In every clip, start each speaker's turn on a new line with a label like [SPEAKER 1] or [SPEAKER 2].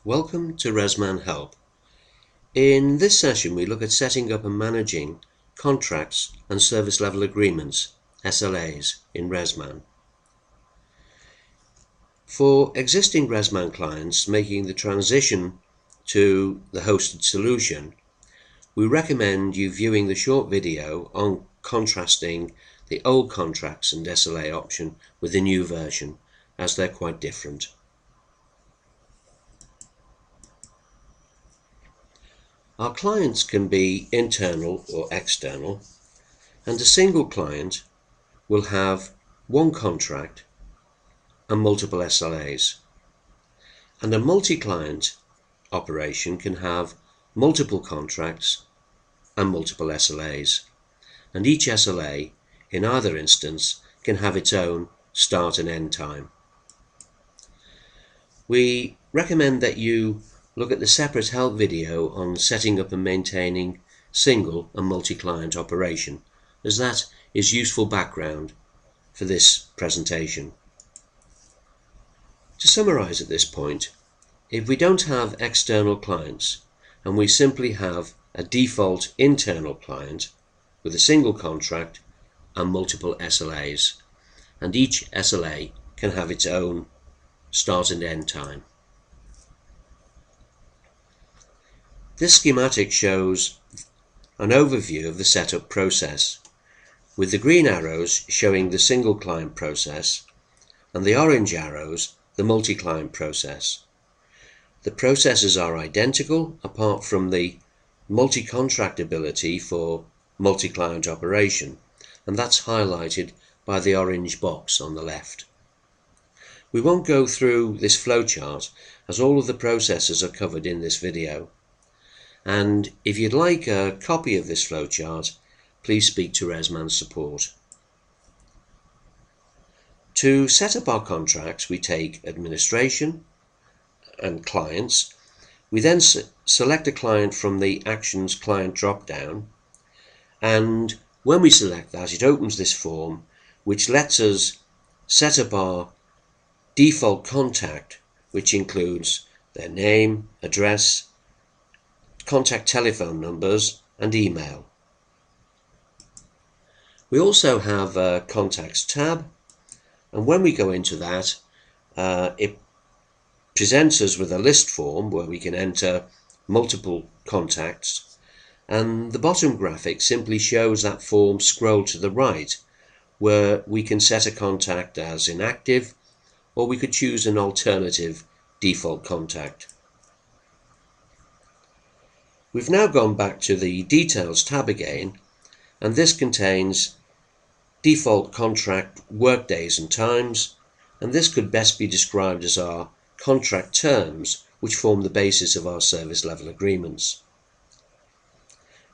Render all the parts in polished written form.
[SPEAKER 1] Welcome to RMM Help. In this session we look at setting up and managing contracts and service level agreements, SLAs, in RMM. For existing RMM clients making the transition to the hosted solution, we recommend you viewing the short video on contrasting the old contracts and SLA option with the new version, as they're quite different. Our clients can be internal or external, and a single client will have one contract and multiple SLAs. And a multi-client operation can have multiple contracts and multiple SLAs. And each SLA, in either instance, can have its own start and end time. We recommend that you look at the separate help video on setting up and maintaining single and multi-client operation, as that is useful background for this presentation. To summarize at this point, if we don't have external clients and we simply have a default internal client with a single contract and multiple SLAs, and each SLA can have its own start and end time. This schematic shows an overview of the setup process, with the green arrows showing the single client process and the orange arrows the multi-client process. The processes are identical apart from the multi-contract ability for multi-client operation, and that's highlighted by the orange box on the left. We won't go through this flowchart as all of the processes are covered in this video. And if you'd like a copy of this flowchart, please speak to RMM support. To set up our contracts, we take administration and clients. We then select a client from the Actions Client drop-down, and when we select that, it opens this form which lets us set up our default contact, which includes their name, address, contact telephone numbers and email. We also have a contacts tab, and when we go into that, it presents us with a list form where we can enter multiple contacts, and the bottom graphic simply shows that form scroll to the right, where we can set a contact as inactive, or we could choose an alternative default contact. We've now gone back to the Details tab again, and this contains default contract workdays and times, and this could best be described as our contract terms, which form the basis of our service level agreements.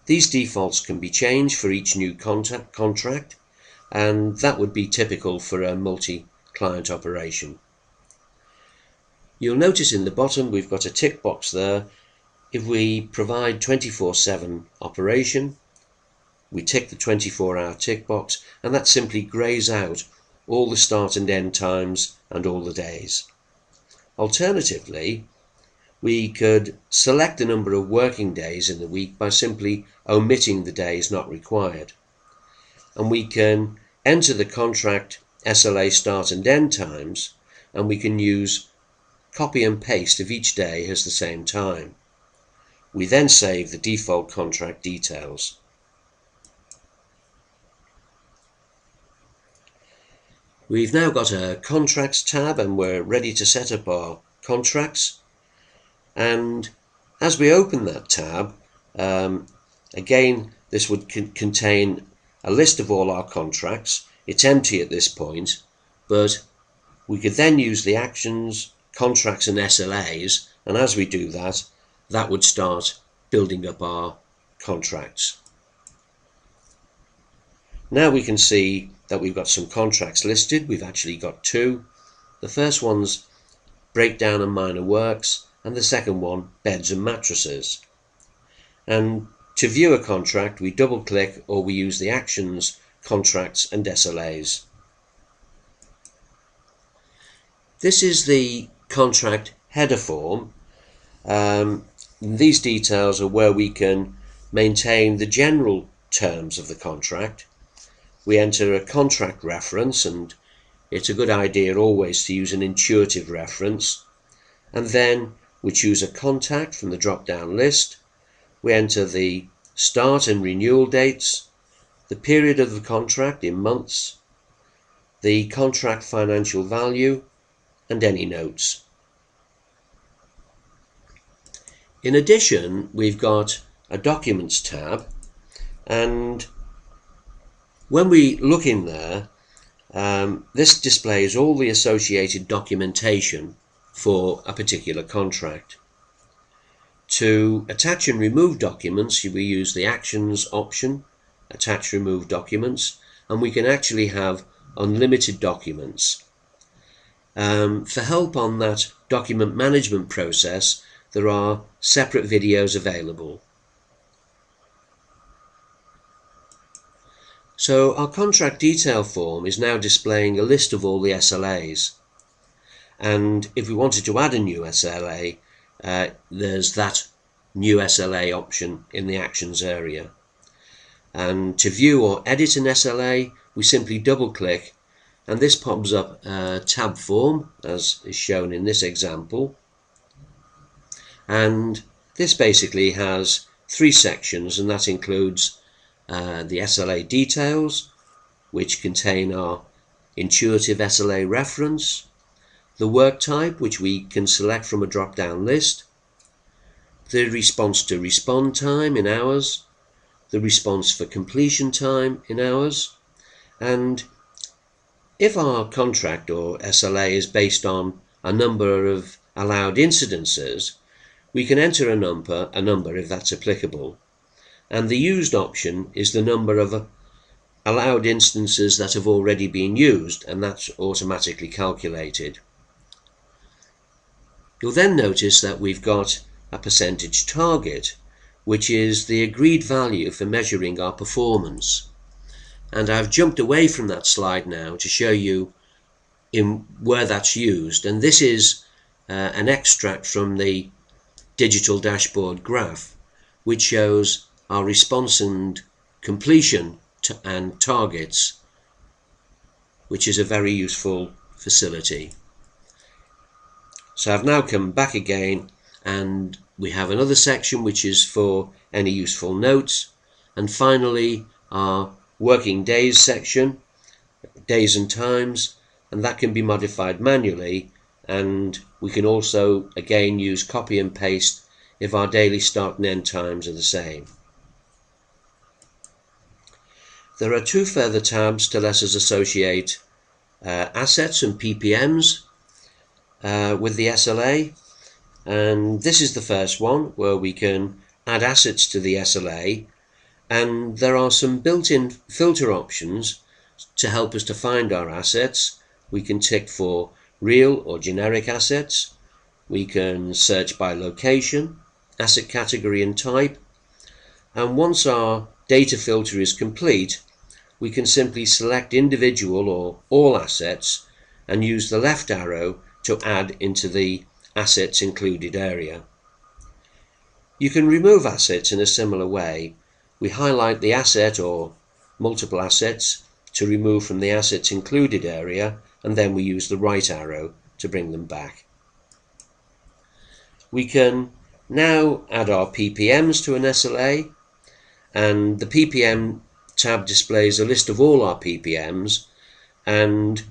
[SPEAKER 1] These defaults can be changed for each new contract, and that would be typical for a multi-client operation. You'll notice in the bottom we've got a tick box there. If we provide 24/7 operation, we tick the 24-hour tick box, and that simply grays out all the start and end times and all the days. Alternatively, we could select the number of working days in the week by simply omitting the days not required. And we can enter the contract SLA start and end times, and we can use copy and paste if each day has the same time. We then save the default contract details. We've now got a Contracts tab, and we're ready to set up our contracts. And as we open that tab, again, this would contain a list of all our contracts. It's empty at this point, but we could then use the Actions, Contracts and SLAs, and as we do that, that would start building up our contracts. Now we can see that we've got some contracts listed. We've actually got two. The first one's breakdown and minor works, and the second one, beds and mattresses. And to view a contract, we double click or we use the Actions, Contracts and SLAs. This is the contract header form, These details are where we can maintain the general terms of the contract. We enter a contract reference, and it's a good idea always to use an intuitive reference, and then we choose a contact from the drop-down list. We enter the start and renewal dates, the period of the contract in months, the contract financial value, and any notes. In addition, we've got a Documents tab, and when we look in there, this displays all the associated documentation for a particular contract. To attach and remove documents, we use the Actions option, Attach Remove Documents, and we can actually have unlimited documents. For help on that document management process, there are separate videos available. So our contract detail form is now displaying a list of all the SLAs, and if we wanted to add a new SLA, there's that new SLA option in the Actions area. And to view or edit an SLA, we simply double click, and this pops up a tab form as is shown in this example. And this basically has 3 sections, and that includes the SLA details, which contain our intuitive SLA reference, the work type, which we can select from a drop-down list, the response to respond time in hours, the response for completion time in hours, and if our contract or SLA is based on a number of allowed incidences, we can enter a number if that's applicable, and the used option is the number of allowed instances that have already been used, and that's automatically calculated. You'll then notice that we've got a percentage target, which is the agreed value for measuring our performance. And I've jumped away from that slide now to show you where that's used, and this is an extract from the digital dashboard graph, which shows our response and completion and targets, which is a very useful facility. So I've now come back again, and we have another section which is for any useful notes, and finally our working days section, days and times, and that can be modified manually, and we can also again use copy and paste if our daily start and end times are the same. There are 2 further tabs to let us associate assets and PPMs with the SLA, and this is the first one where we can add assets to the SLA, and there are some built-in filter options to help us to find our assets. We can tick for real or generic assets, we can search by location, asset category and type, and once our data filter is complete, we can simply select individual or all assets and use the left arrow to add into the assets included area. You can remove assets in a similar way. We highlight the asset or multiple assets to remove from the assets included area, and then we use the right arrow to bring them back. We can now add our PPMs to an SLA, and the PPM tab displays a list of all our PPMs, and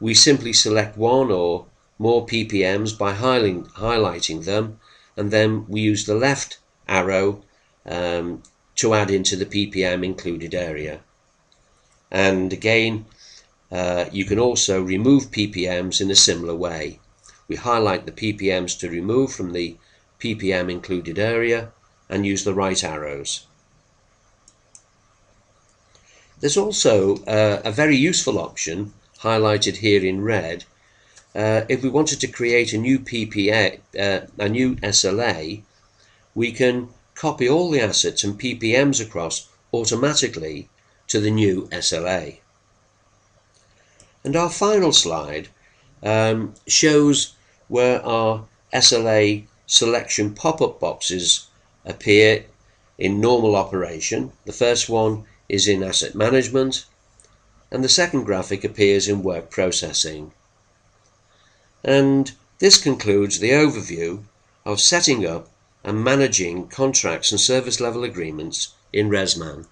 [SPEAKER 1] we simply select one or more PPMs by highlighting them, and then we use the left arrow to add into the PPM included area. And again, you can also remove PPMs in a similar way. We highlight the PPMs to remove from the PPM included area and use the right arrows. There's also a very useful option highlighted here in red. If we wanted to create a new a new SLA, we can copy all the assets and PPMs across automatically to the new SLA. And our final slide shows where our SLA selection pop-up boxes appear in normal operation. The first one is in asset management, and the second graphic appears in work processing. And this concludes the overview of setting up and managing contracts and service level agreements in ResMan.